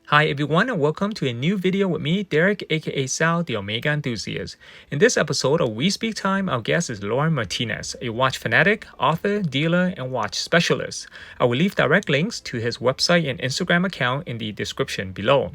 Hi everyone and welcome to a new video with me, Derek aka Sal, the Omega Enthusiast. In this episode of We Speak Time, our guest is Laurent Martinez, a watch fanatic, author, dealer, and watch specialist. I will leave direct links to his website and Instagram account in the description below.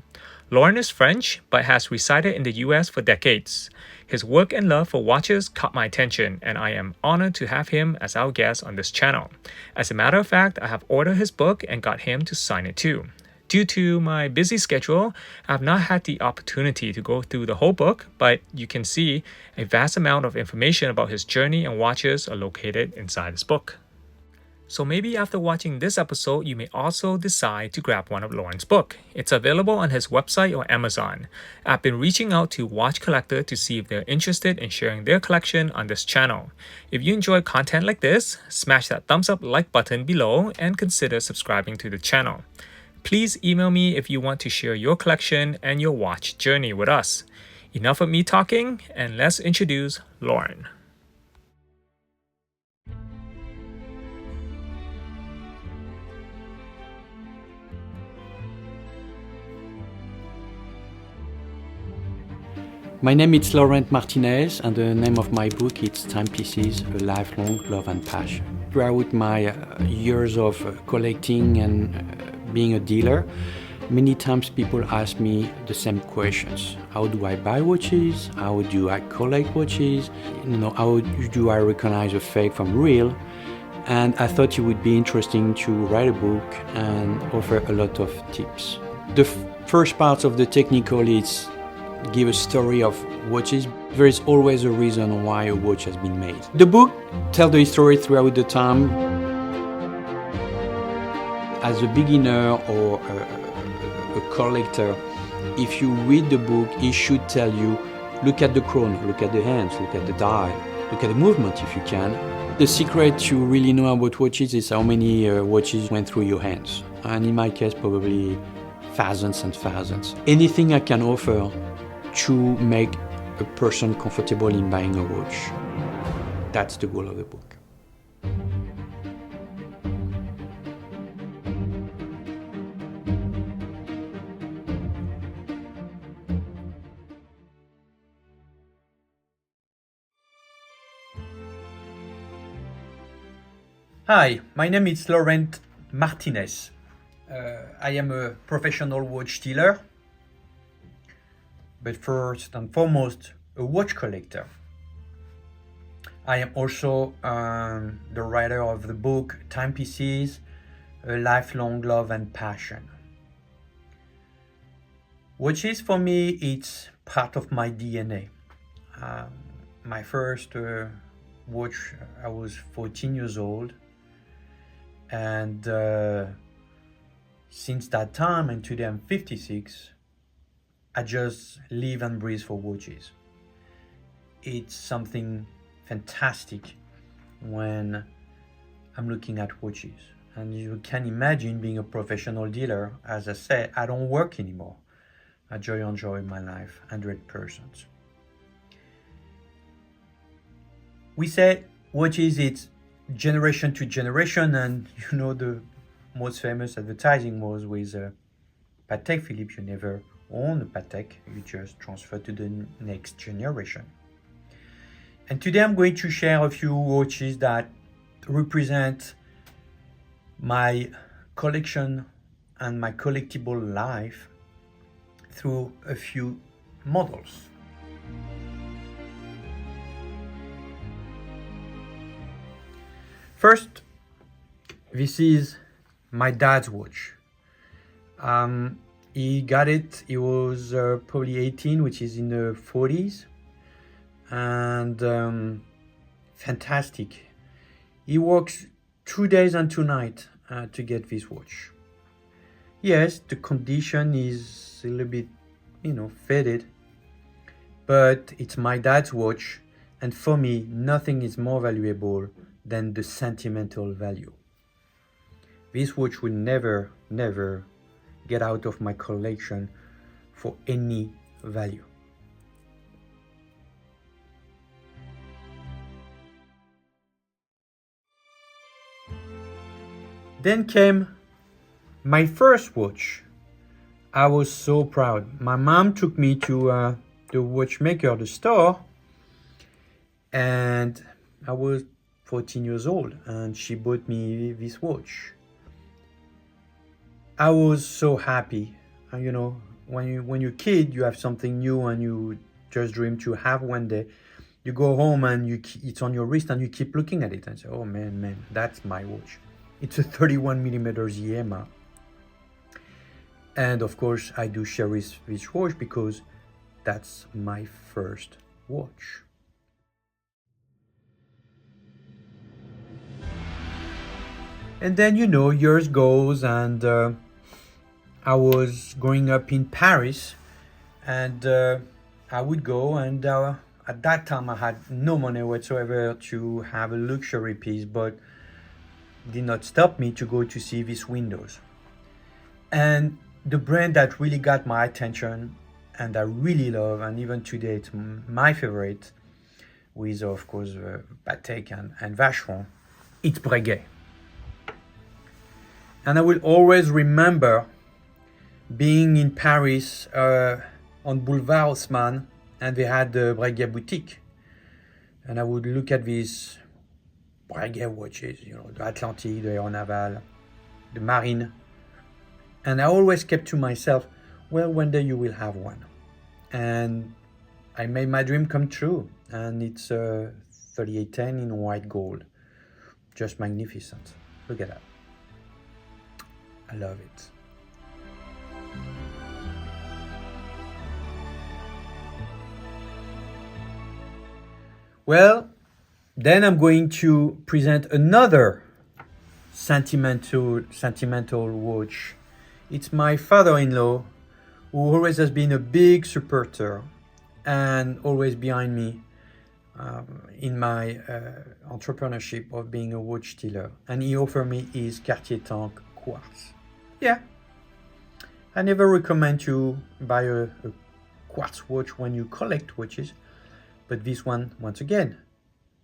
Laurent is French, but has resided in the US for decades. His work and love for watches caught my attention, and I am honored to have him as our guest on this channel. As a matter of fact, I have ordered his book and got him to sign it too. Due to my busy schedule, I have not had the opportunity to go through the whole book, but you can see a vast amount of information about his journey and watches are located inside this book. So maybe after watching this episode, you may also decide to grab one of Laurent's book. It's available on his website or Amazon. I've been reaching out to watch collectors to see if they're interested in sharing their collection on this channel. If you enjoy content like this, smash that thumbs up like button below and consider subscribing to the channel. Please email me if you want to share your collection and your watch journey with us. Enough of me talking, and let's introduce Laurent. My name is Laurent Martinez, and the name of my book is Timepieces, A Lifelong Love and Passion. Throughout my years of collecting and being a dealer, many times people ask me the same questions. How do I buy watches? How do I collect watches? How do I recognize a fake from real? And I thought it would be interesting to write a book and offer a lot of tips. The first part of the technical is give a story of watches. There is always a reason why a watch has been made. The book tells the story throughout the time. As a beginner or a collector, if you read the book, it should tell you, look at the chrono, look at the hands, look at the dial, look at the movement if you can. The secret to really know about watches is how many watches went through your hands. And in my case, probably thousands and thousands. Anything I can offer to make a person comfortable in buying a watch. That's the goal of the book. Hi, my name is Laurent Martinez. I am a professional watch dealer, but first and foremost, a watch collector. I am also the writer of the book Timepieces, A Lifelong Love and Passion. Watches for me, it's part of my DNA. My first watch, I was 14 years old. And since that time, and today I'm 56, I just live and breathe for watches. It's something fantastic when I'm looking at watches. And you can imagine being a professional dealer. As I said, I don't work anymore. I just enjoy my life 100%. We say watches, it's generation to generation, and the most famous advertising was with Patek Philippe. You never own a Patek, you just transfer to the next generation. And today I'm going to share a few watches that represent my collection and my collectible life through a few models. First, this is my dad's watch. He got it, he was probably 18, which is in the 40s. And fantastic. He works 2 days and 2 nights to get this watch. Yes, the condition is a little bit, faded, but it's my dad's watch. And for me, nothing is more valuable than the sentimental value. This watch will never get out of my collection for any value. Then came my first watch. I was so proud. My mom took me to the watchmaker, the store, and I was 14 years old, and she bought me this watch. I was so happy. And, you know, when you're a kid, you have something new and you just dream to have one day. You go home and it's on your wrist and you keep looking at it and say, oh man, that's my watch. It's a 31 millimeters EMA. And of course, I do cherish this watch because that's my first watch. And then, you know, years goes and I was growing up in Paris and I would go and at that time I had no money whatsoever to have a luxury piece, but did not stop me to go to see these windows. And the brand that really got my attention and I really love, and even today it's my favorite, with of course Patek and Vacheron, it's Breguet. And I will always remember being in Paris on Boulevard Haussmann, and they had the Breguet boutique. And I would look at these Breguet watches, you know, the Atlantique, the Aéronaval, the Marine. And I always kept to myself, well, one day you will have one. And I made my dream come true. And it's a 3810 in white gold. Just magnificent. Look at that. I love it. Well, then I'm going to present another sentimental watch. It's my father-in-law, who always has been a big supporter and always behind me in my entrepreneurship of being a watch dealer. And he offered me his Cartier Tank quartz. Yeah, I never recommend to buy a quartz watch when you collect watches, but this one, once again,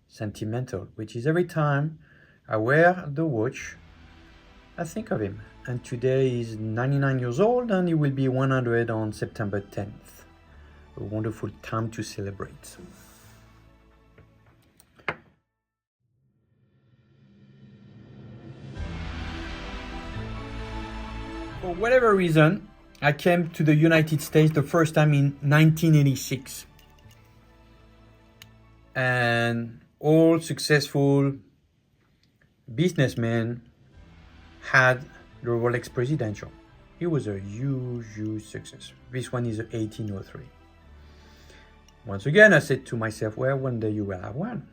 sentimental, which is every time I wear the watch, I think of him. And today he's 99 years old and he will be 100 on September 10th. A wonderful time to celebrate. For whatever reason, I came to the United States the first time in 1986. And all successful businessmen had the Rolex Presidential. It was a huge success. This one is a 1803. Once again, I said to myself, well, one day you will have one.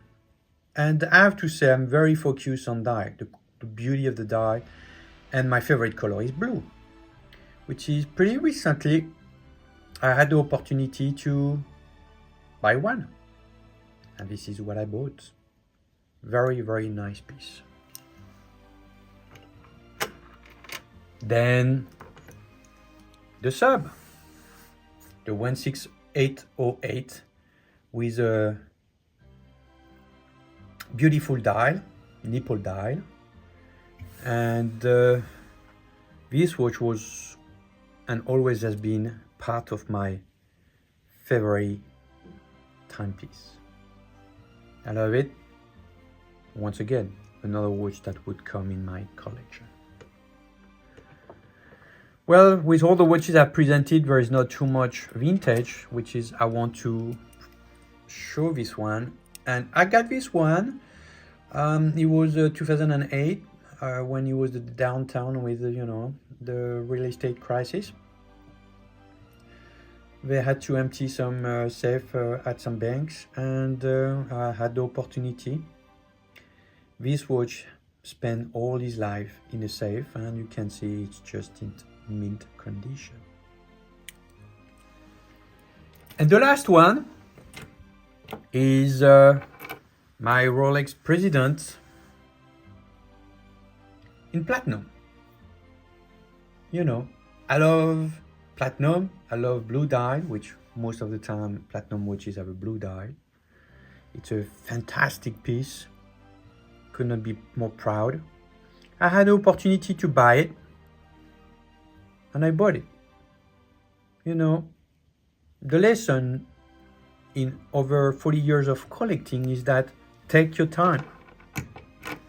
And I have to say, I'm very focused on dye, the beauty of the dye. And my favorite color is blue, which is pretty recently, I had the opportunity to buy one. And this is what I bought. Very nice piece. Then the sub, the 16808 with a beautiful dial, nipple dial. And this watch was and always has been part of my favorite timepiece. I love it. Once again, another watch that would come in my collection. Well, with all the watches I've presented, there is not too much vintage, which is I want to show this one. And I got this one. It was 2008 when it was the downtown with, you know, the real estate crisis. They had to empty some safe at some banks, and I had the opportunity. This watch spent all his life in a safe, and you can see it's just in mint condition. And the last one is my Rolex President in platinum. You know, I love platinum, I love blue dial, which most of the time platinum watches have a blue dial. It's a fantastic piece. Could not be more proud. I had the opportunity to buy it, and I bought it. you know, the lesson in over 40 years of collecting is that take your time.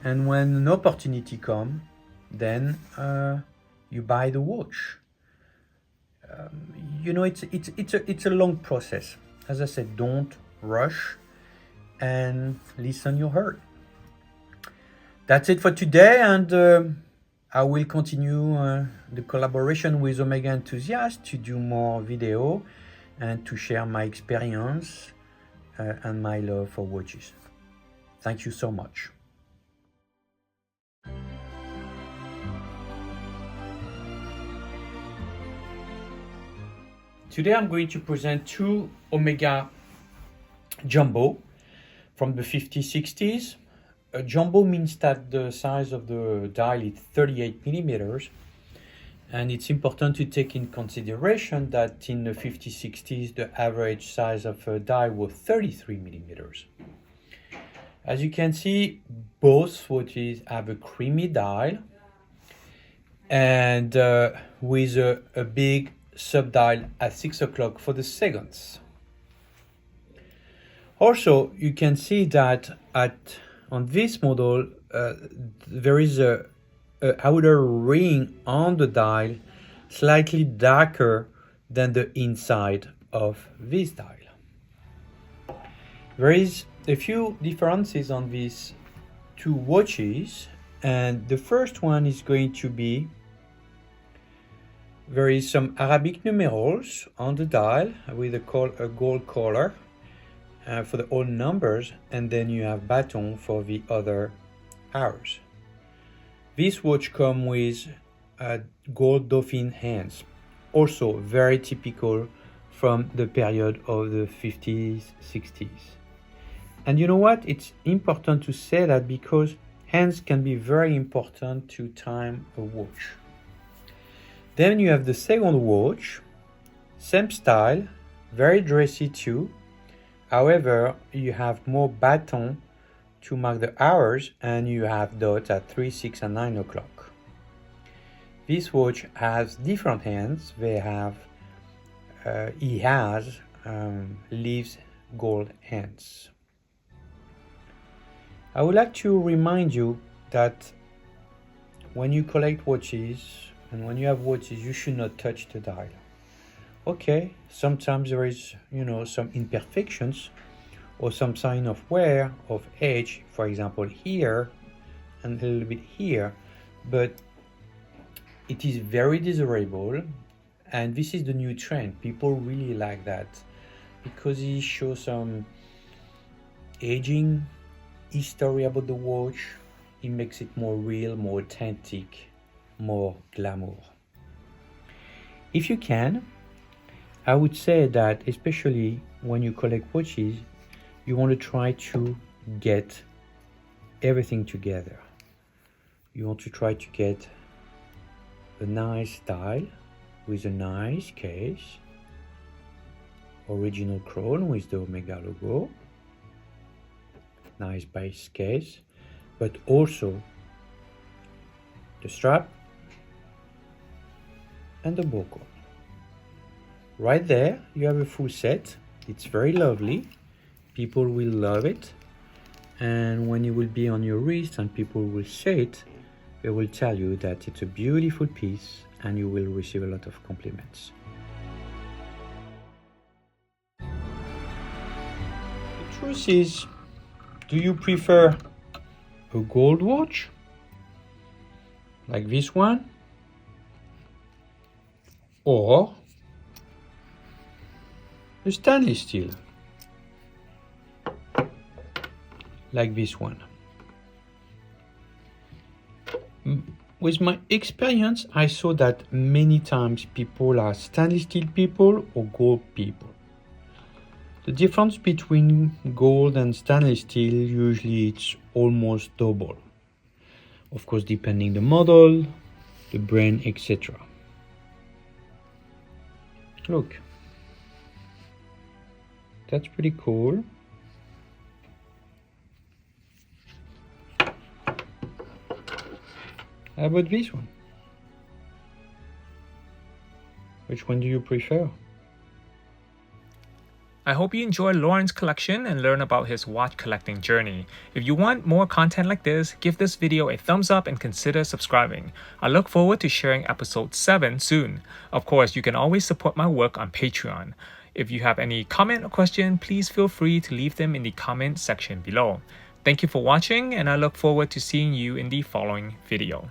And when an opportunity comes, then you buy the watch. It's a long process. As I said, don't rush and listen your heart. That's it for today, and I will continue the collaboration with Omega Enthusiast to do more video and to share my experience and my love for watches. Thank you so much. Today I'm going to present two Omega Jumbo from the 50s, 60s. A jumbo means that the size of the dial is 38 millimeters, and it's important to take in consideration that in the 50s, 60s the average size of a dial was 33 millimeters. As you can see, both watches have a creamy dial and with a big subdial at 6 o'clock for the seconds. Also, you can see that on this model, there is a outer ring on the dial slightly darker than the inside of this dial. There is a few differences on these two watches, and the first one is going to be there is some Arabic numerals on the dial with a gold color for the old numbers, and then you have baton for the other hours. This watch comes with gold dolphin hands, also very typical from the period of the 50s, 60s. And you know what? It's important to say that because hands can be very important to time a watch. Then you have the second watch, same style, very dressy too. However, you have more baton to mark the hours, and you have dots at 3, 6, and 9 o'clock. This watch has different hands. He has leaves gold hands. I would like to remind you that when you collect watches and when you have watches, you should not touch the dial. Okay, sometimes there is, some imperfections or some sign of wear, of age, for example, here and a little bit here, but it is very desirable, and this is the new trend. People really like that because it shows some aging history about the watch. It makes it more real, more authentic, more glamour. If you can, I would say that especially when you collect watches, you want to try to get everything together. You want to try to get a nice dial with a nice case, original crown with the Omega logo, nice base case, but also the strap and the buckle. Right there, you have a full set. It's very lovely. People will love it. And when it will be on your wrist and people will see it, they will tell you that it's a beautiful piece and you will receive a lot of compliments. The truth is, do you prefer a gold watch like this one, or a stainless steel like this one? With my experience, I saw that many times people are stainless steel people or gold people. The difference between gold and stainless steel usually it's almost double. Of course, depending the model, the brand, etc. Look, that's pretty cool. How about this one? Which one do you prefer? I hope you enjoy Laurent's collection and learn about his watch collecting journey. If you want more content like this, give this video a thumbs up and consider subscribing. I look forward to sharing episode 7 soon. Of course, you can always support my work on Patreon. If you have any comment or question, please feel free to leave them in the comment section below. Thank you for watching, and I look forward to seeing you in the following video.